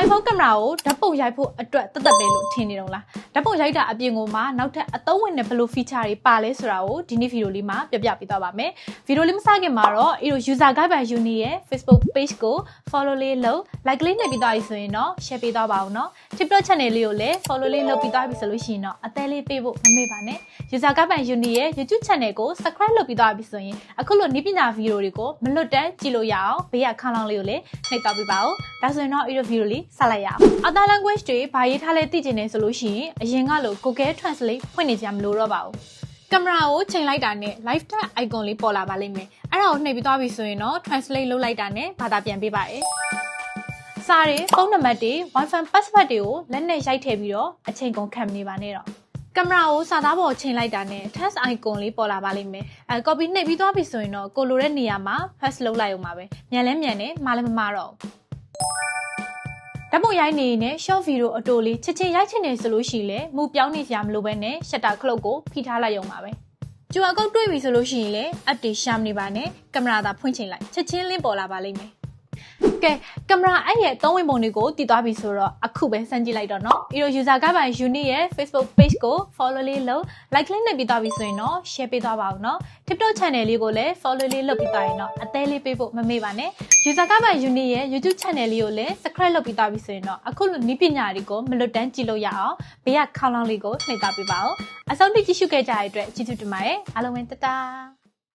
iPhone ကင်မရာကိုဓာတ်ပုံရိုက်ဖို့အတွက်တသက်ပဲလို့ထင်နေတော့လားဓာတ်ပုံရိုက်တာအပြင်ကိုမှနောက်ထပ်အသုံးဝင်တဲ့ဘယ်လို feature တွေပါလဲဆိုတာကိုဒီနေ့ဗီဒီယိုလေးမှာပြပြပေးသွားပါမယ်ဗီဒီယိုလေးမစခင်မှာတော့user guide by uni ရဲ့ Facebook page ကို follow လေးလုပ် like လေးနှိပ်ပြီးသွားပြီဆိုရင်တော့ share ပေးသွားပါအောင်နော် TikTok channel လေးကိုလည်း follow လေးလုပ်ပြီးသွားပြီဆိုလို့ရှိရင်တော့အသေးလေးပေးဖို့မမေ့ပါနဲ့ user guide by uni ရဲ့ YouTube channel ကို subscribe လုပ်ပြီးသွားပြီဆိုရင်အခုလိုနည်းပညာဗီဒီယိုတွေကိုမလွတ်တမ်းကြည့်လို့ရအောင်ဘေးကခေါင်းလောင်းလေးကိုလည်းနှိပ်သွားပေးပါဦးဒါဆိုရင်တော့ဗီဒီယိုလေးစလိုက်ရအောင် other language တွေဘာရေးထားလဲသိချင်နေဆိုလို့ရှိရင်အရင်ကလို Google Translate ဖွင့်နေကြမလို့တော့ပါဘူးကင်မရာကိုချိန်လိုက်တာနဲ့ lifetime icon လေးပေါ်လာပါလိမ့်မယ်အဲ့ဒါကိုနှိပ်ပြီးသွားပြီဆိုရင်တော့ translate လုပ်လိုက်တာနဲ့ဘာသာပြန်ပေးပါရဲ့စာတွေဖုန်းနံပါတ်တွေ Wi-Fi password တွေကိုလက်နဲ့ရိုက်ထည့်ပြီးတော့အချိန်ကုန်ခံနေပါနဲ့တော့ကင်မရာကိုစာသားပေါ်ချိန်လိုက်တာနဲ့ text icon လေးပေါ်လာပါလိမ့်မယ်copy နှိပ်ပြီးသွားပြီဆိုရင်တော့ကိုလိုတဲ့နေရာမှာ paste လုပ်လိုက်အောင်ပါပဲမြန်လဲမြန်နဲ့မှားလဲမမှားတော့ဓာတ်ပုံရိုက်နေနဲ့ short video အတိုလေးချက်ချင်းရိုက်ချင်နေဆိုလို့ရှိရင်မူပြောင်းနေစရာမလိုပဲနဲ့ shutter ခလုတ်ကိုဖိထားလိုက်ရုံပါပဲQR code တွေ့ပြီဆိုလို့ရှိရင်လည်း app တွေရှာမနေပါနဲ့ကင်မရာသာဖွင့်ချိန်လိုက်ချက်ချင်းလင်းပေါ်လာပါလိမ့်မယ်ကဲကင်မရာအဲ့ရဲ့သုံးဝင်ပုံတွေကိုတည်သွားပြီဆိုတော့အခုပဲစမ်းကြည့်လိုက်တော့နော်user guide by uni ရဲ့ Facebook page ကို follow လေးလုပ် like လေးနှိပ်ပြီးသွားပြီဆိုရင်တော့ share ပေးသွားပါဦးနော် TikTok channel လေးကိုလည်း follow လေးလုပ်ပြီးသွားရင်တော့အသေးလေးပေးဖို့မမေ့ပါနဲ့ user guide by uni ရဲ့ YouTube channel လေးကိုလည်း subscribe လုပ်ပြီးသွားပြီဆိုရင်တော့အခုလိုနည်းပညာတွေကိုမလွတ်တမ်းကြည့်လို့ရအောင်ဘေးကခေါင်းလောင်းလေးကိုနှိပ်သွားပေးပါဦးအဆုံးထိကြည့်ရှုခဲ့ကြတဲ့အတွက်ကျေးဇူးတင်ပါတယ်အားလုံးပဲတတာ